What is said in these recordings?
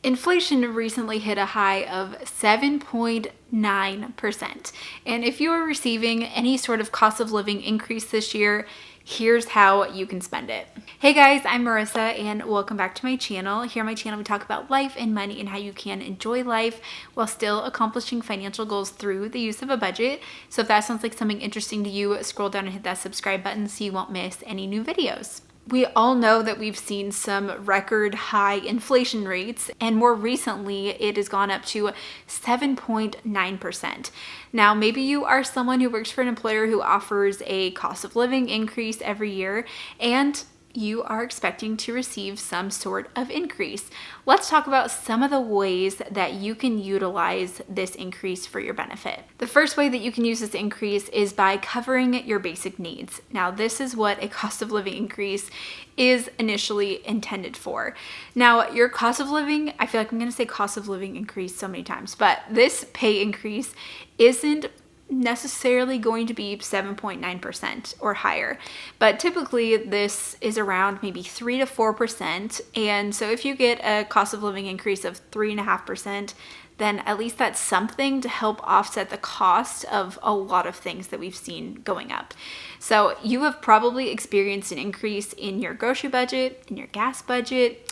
Inflation recently hit a high of 7.9%. And if you are receiving any sort of cost of living increase this year, here's how you can spend it. Hey guys, I'm Marissa and welcome back to my channel. Here on my channel, we talk about life and money and how you can enjoy life while still accomplishing financial goals through the use of a budget. So if that sounds like something interesting to you, scroll down and hit that subscribe button so you won't miss any new videos. We all know that we've seen some record high inflation rates, and more recently it has gone up to 7.9%. Now, maybe you are someone who works for an employer who offers a cost of living increase every year, and you are expecting to receive some sort of increase. Let's talk about some of the ways that you can utilize this increase for your benefit. The first way that you can use this increase is by covering your basic needs. Now, this is what a cost of living increase is initially intended for. Now, your cost of living, I feel like I'm going to say cost of living increase so many times, but this pay increase isn't necessarily going to be 7.9% or higher, but typically this is around maybe 3 to 4%. And so if you get a cost of living increase of 3.5%, then at least that's something to help offset the cost of a lot of things that we've seen going up. So you have probably experienced an increase in your grocery budget, in your gas budget,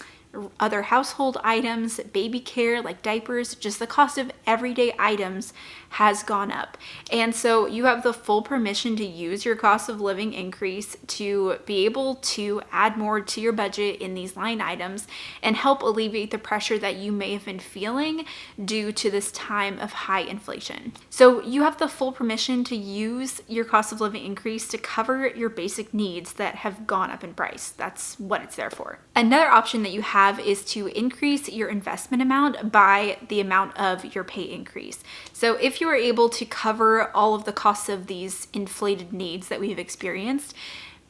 other household items, baby care like diapers, just the cost of everyday items has gone up. And so you have the full permission to use your cost of living increase to be able to add more to your budget in these line items and help alleviate the pressure that you may have been feeling due to this time of high inflation. So you have the full permission to use your cost of living increase to cover your basic needs that have gone up in price. That's what it's there for. Another option that you have is to increase your investment amount by the amount of your pay increase. So if you are able to cover all of the costs of these inflated needs that we've experienced,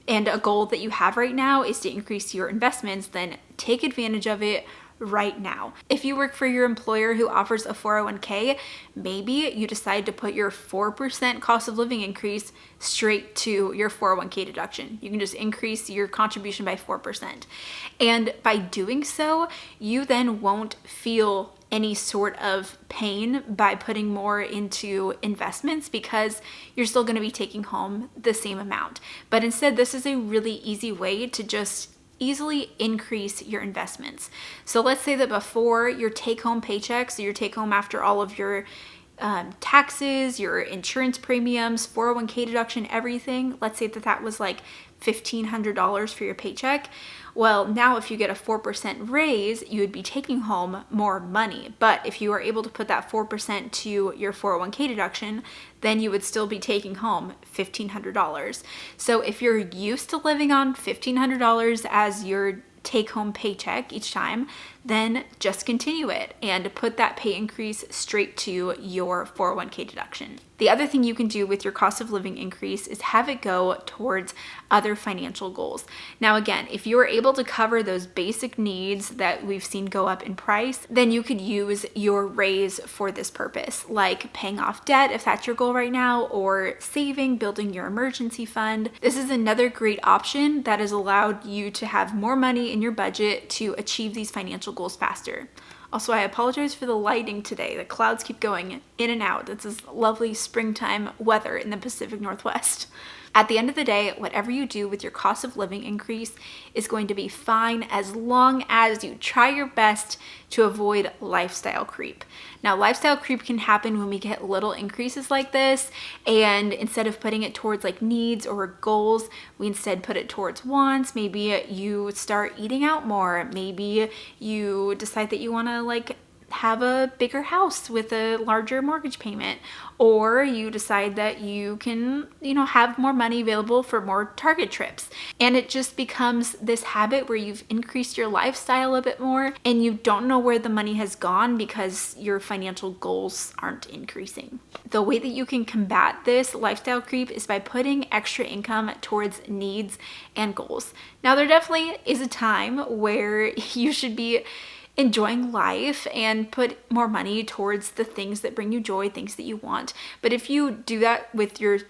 and a goal that you have right now is to increase your investments, then take advantage of it right now. If you work for your employer who offers a 401k, maybe you decide to put your 4% cost of living increase straight to your 401k deduction. You can just increase your contribution by 4%. And by doing so, you then won't feel any sort of pain by putting more into investments because you're still going to be taking home the same amount. But instead, this is a really easy way to just easily increase your investments. So let's say that before your take-home paycheck, so your take-home after all of your taxes, your insurance premiums, 401k deduction, everything, let's say that that was like $1,500 for your paycheck. Well, now if you get a 4% raise, you would be taking home more money. But if you are able to put that 4% to your 401k deduction, then you would still be taking home $1,500. So if you're used to living on $1,500 as your take-home paycheck each time, then just continue it and put that pay increase straight to your 401k deduction. The other thing you can do with your cost of living increase is have it go towards other financial goals. Now, again, if you are able to cover those basic needs that we've seen go up in price, then you could use your raise for this purpose, like paying off debt if that's your goal right now, or saving, building your emergency fund. This is another great option that has allowed you to have more money in your budget to achieve these financial goals faster. Also, I apologize for the lighting today. The clouds keep going in and out. It's this lovely springtime weather in the Pacific Northwest. At the end of the day, whatever you do with your cost of living increase is going to be fine as long as you try your best to avoid lifestyle creep. Now, lifestyle creep can happen when we get little increases like this, and instead of putting it towards like needs or goals, we instead put it towards wants. Maybe you start eating out more. Maybe you decide that you want to like have a bigger house with a larger mortgage payment, or you decide that you can, have more money available for more Target trips. And it just becomes this habit where you've increased your lifestyle a bit more and you don't know where the money has gone because your financial goals aren't increasing. The way that you can combat this lifestyle creep is by putting extra income towards needs and goals. Now, there definitely is a time where you should be enjoying life and put more money towards the things that bring you joy, things that you want. But if you do that with your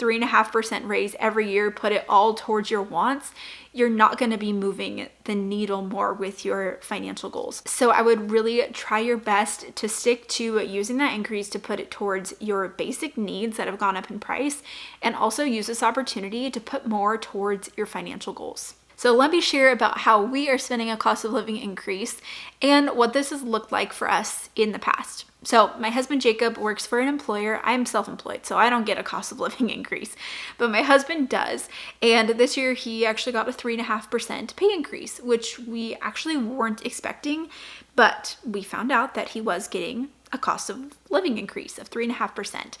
3.5% raise every year, put it all towards your wants, you're not going to be moving the needle more with your financial goals. So I would really try your best to stick to using that increase to put it towards your basic needs that have gone up in price, and also use this opportunity to put more towards your financial goals. So let me share about how we are spending a cost of living increase and what this has looked like for us in the past. So my husband Jacob works for an employer. I'm self-employed, so I don't get a cost of living increase, but my husband does. And this year he actually got a 3.5% pay increase, which we actually weren't expecting, but we found out that he was getting a cost of living increase of 3.5%.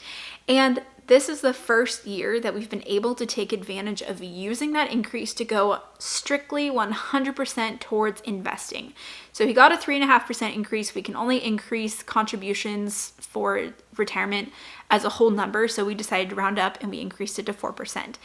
And this is the first year that we've been able to take advantage of using that increase to go strictly 100% towards investing. So he got a 3.5% increase. We can only increase contributions for retirement as a whole number. So we decided to round up and we increased it to 4%.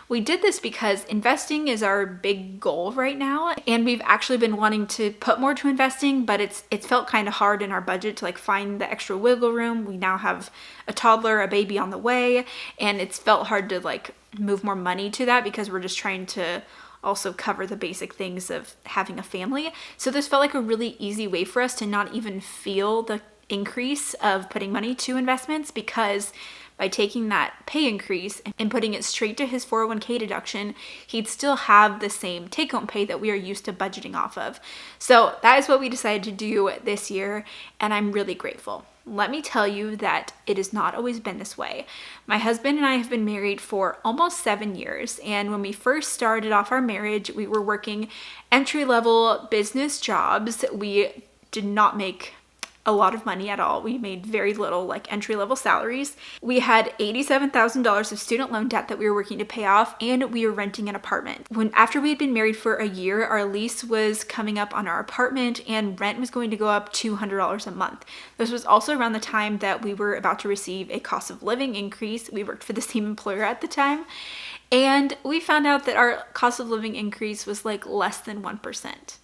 We did this because investing is our big goal right now. And we've actually been wanting to put more to investing, but it's felt kind of hard in our budget to find the extra wiggle room. We now have a toddler, a baby on the way, and it's felt hard to move more money to that because we're just trying to also cover the basic things of having a family. So this felt like a really easy way for us to not even feel the increase of putting money to investments, because by taking that pay increase and putting it straight to his 401k deduction, he'd still have the same take-home pay that we are used to budgeting off of. So that is what we decided to do this year, and I'm really grateful. Let me tell you that it has not always been this way. My husband and I have been married for almost 7 years, and when we first started off our marriage, we were working entry-level business jobs. We did not make a lot of money at all. We made very little, entry-level salaries. We had $87,000 of student loan debt that we were working to pay off, and we were renting an apartment. After we had been married for a year, our lease was coming up on our apartment, and rent was going to go up $200 a month. This was also around the time that we were about to receive a cost of living increase. We worked for the same employer at the time, and we found out that our cost of living increase was less than 1%.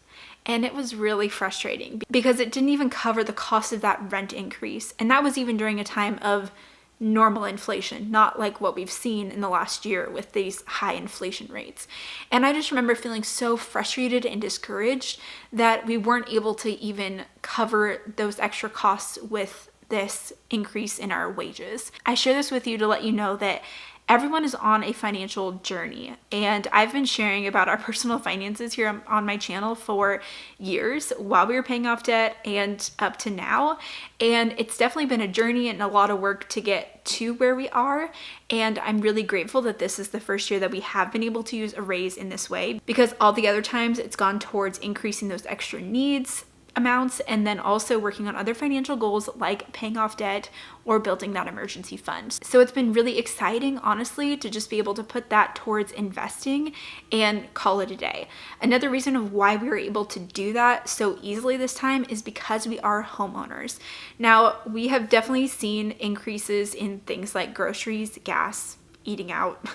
And it was really frustrating because it didn't even cover the cost of that rent increase. And that was even during a time of normal inflation, not like what we've seen in the last year with these high inflation rates. And I just remember feeling so frustrated and discouraged that we weren't able to even cover those extra costs with this increase in our wages. I share this with you to let you know that everyone is on a financial journey, and I've been sharing about our personal finances here on my channel for years while we were paying off debt and up to now. And it's definitely been a journey and a lot of work to get to where we are. And I'm really grateful that this is the first year that we have been able to use a raise in this way, because all the other times it's gone towards increasing those extra needs amounts, and then also working on other financial goals like paying off debt or building that emergency fund. So it's been really exciting, honestly, to just be able to put that towards investing and call it a day. Another reason of why we were able to do that so easily this time is because we are homeowners. Now, we have definitely seen increases in things like groceries, gas, eating out,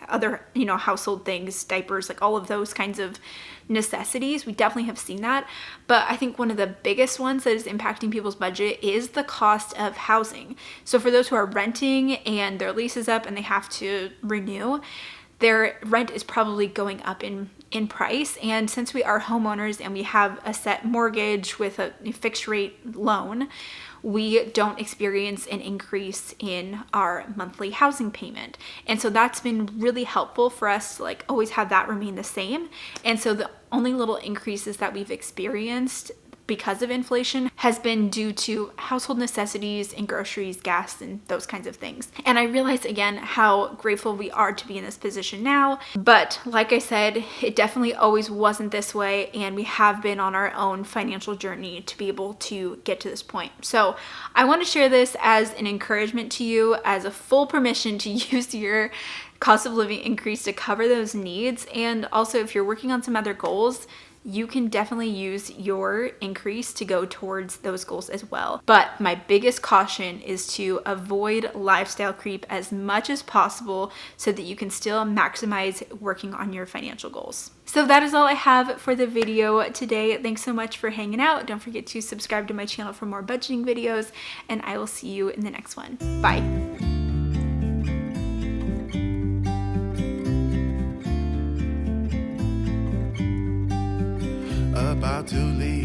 other, household things, diapers, all of those kinds of necessities. We definitely have seen that. But I think one of the biggest ones that is impacting people's budget is the cost of housing. So for those who are renting and their lease is up and they have to renew, their rent is probably going up in price. And since we are homeowners and we have a set mortgage with a fixed rate loan, we don't experience an increase in our monthly housing payment. And so that's been really helpful for us to always have that remain the same. And so the only little increases that we've experienced because of inflation has been due to household necessities and groceries, gas, and those kinds of things. And I realize again how grateful we are to be in this position now. But like I said, it definitely always wasn't this way, and we have been on our own financial journey to be able to get to this point. So I want to share this as an encouragement to you, as a full permission to use your cost of living increase to cover those needs. And also, if you're working on some other goals, you can definitely use your increase to go towards those goals as well. But my biggest caution is to avoid lifestyle creep as much as possible so that you can still maximize working on your financial goals. So that is all I have for the video today. Thanks so much for hanging out. Don't forget to subscribe to my channel for more budgeting videos, and I will see you in the next one. Bye. about to leave.